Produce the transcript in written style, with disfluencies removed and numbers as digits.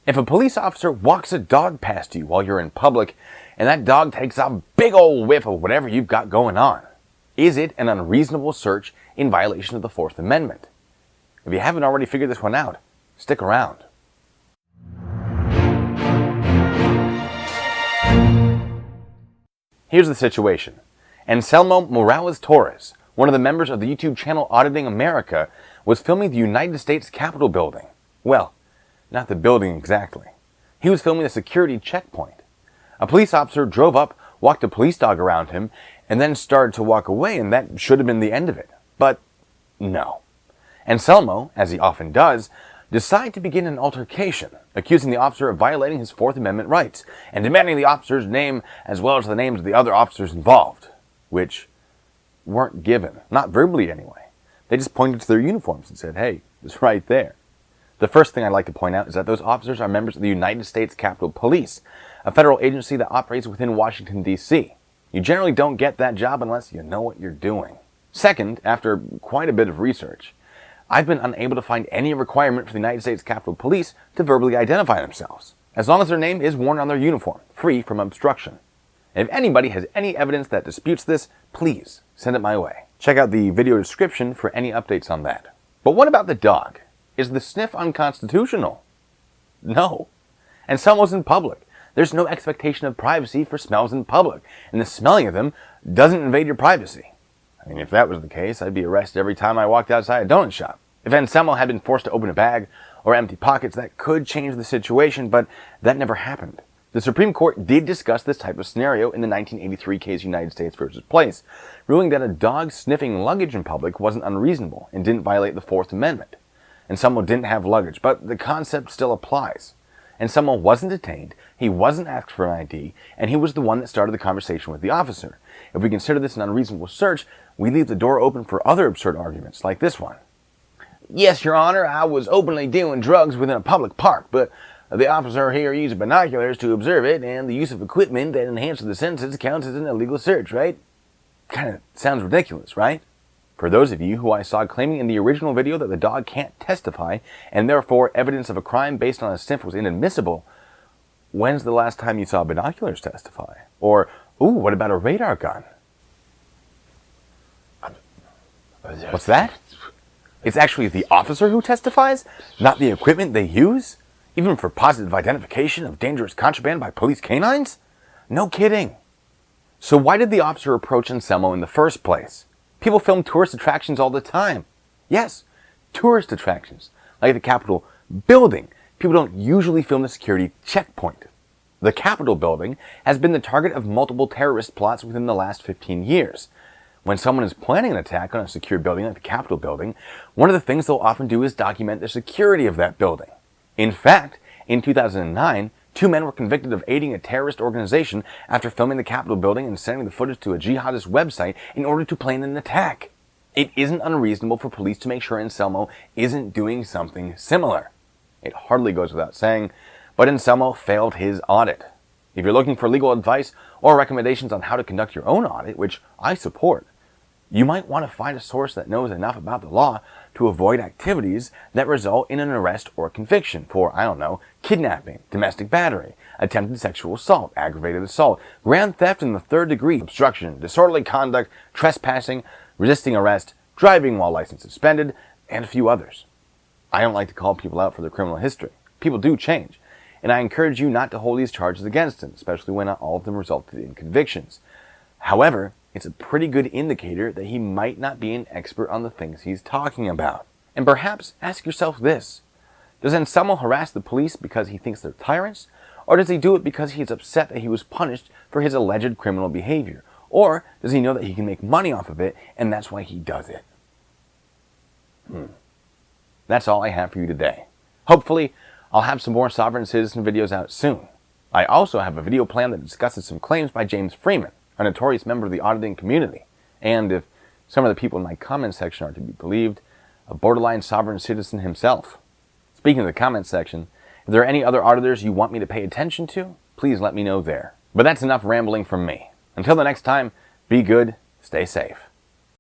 If a police officer walks a dog past you while you're in public, and that dog takes a big old whiff of whatever you've got going on, is it an unreasonable search in violation of the Fourth Amendment? If you haven't already figured this one out, stick around. Here's the situation. Anselmo Morales-Torres, one of the members of the YouTube channel Auditing America, was filming the United States Capitol building. Well, not the building exactly. He was filming a security checkpoint. A police officer drove up, walked a police dog around him, and then started to walk away, and that should have been the end of it. But no. Anselmo, as he often does, decided to begin an altercation, accusing the officer of violating his Fourth Amendment rights, and demanding the officer's name as well as the names of the other officers involved, which weren't given, not verbally anyway. They just pointed to their uniforms and said, hey, it's right there. The first thing I'd like to point out is that those officers are members of the United States Capitol Police, a federal agency that operates within Washington, D.C. You generally don't get that job unless you know what you're doing. Second, after quite a bit of research, I've been unable to find any requirement for the United States Capitol Police to verbally identify themselves, as long as their name is worn on their uniform, free from obstruction. And if anybody has any evidence that disputes this, please send it my way. Check out the video description for any updates on that. But what about the dog? Is the sniff unconstitutional? No. And Anselmo's in public. There's no expectation of privacy for smells in public, and the smelling of them doesn't invade your privacy. I mean, if that was the case, I'd be arrested every time I walked outside a donut shop. If Anselmo had been forced to open a bag or empty pockets, that could change the situation, but that never happened. The Supreme Court did discuss this type of scenario in the 1983 case United States v. Place, ruling that a dog sniffing luggage in public wasn't unreasonable and didn't violate the Fourth Amendment. Anselmo didn't have luggage, but the concept still applies. Anselmo wasn't detained, he wasn't asked for an ID, and he was the one that started the conversation with the officer. If we consider this an unreasonable search, we leave the door open for other absurd arguments, like this one. Yes, Your Honor, I was openly doing drugs within a public park, but the officer here used binoculars to observe it, and the use of equipment that enhances the senses counts as an illegal search, right? Kind of sounds ridiculous, right? For those of you who I saw claiming in the original video that the dog can't testify, and therefore evidence of a crime based on a sniff was inadmissible, when's the last time you saw binoculars testify? Or, ooh, what about a radar gun? What's that? It's actually the officer who testifies, not the equipment they use? Even for positive identification of dangerous contraband by police canines? No kidding. So why did the officer approach Anselmo in the first place? People film tourist attractions all the time. Yes, tourist attractions, like the Capitol building. People don't usually film the security checkpoint. The Capitol building has been the target of multiple terrorist plots within the last 15 years. When someone is planning an attack on a secure building like the Capitol building, one of the things they'll often do is document the security of that building. In fact, in 2009, 2 men were convicted of aiding a terrorist organization after filming the Capitol building and sending the footage to a jihadist website in order to plan an attack. It isn't unreasonable for police to make sure Anselmo isn't doing something similar. It hardly goes without saying, but Anselmo failed his audit. If you're looking for legal advice or recommendations on how to conduct your own audit, which I support, you might want to find a source that knows enough about the law to avoid activities that result in an arrest or conviction for, I don't know, kidnapping, domestic battery, attempted sexual assault, aggravated assault, grand theft in the third degree, obstruction, disorderly conduct, trespassing, resisting arrest, driving while license suspended, and a few others. I don't like to call people out for their criminal history. People do change, and I encourage you not to hold these charges against them, especially when not all of them resulted in convictions. However, it's a pretty good indicator that he might not be an expert on the things he's talking about. And perhaps ask yourself this: does Anselmo harass the police because he thinks they're tyrants? Or does he do it because he's upset that he was punished for his alleged criminal behavior? Or does he know that he can make money off of it and that's why he does it? That's all I have for you today. Hopefully, I'll have some more sovereign citizen videos out soon. I also have a video plan that discusses some claims by James Freeman, a notorious member of the auditing community, and if some of the people in my comment section are to be believed, a borderline sovereign citizen himself. Speaking of the comment section, if there are any other auditors you want me to pay attention to, please let me know there. But that's enough rambling from me. Until the next time, be good, stay safe.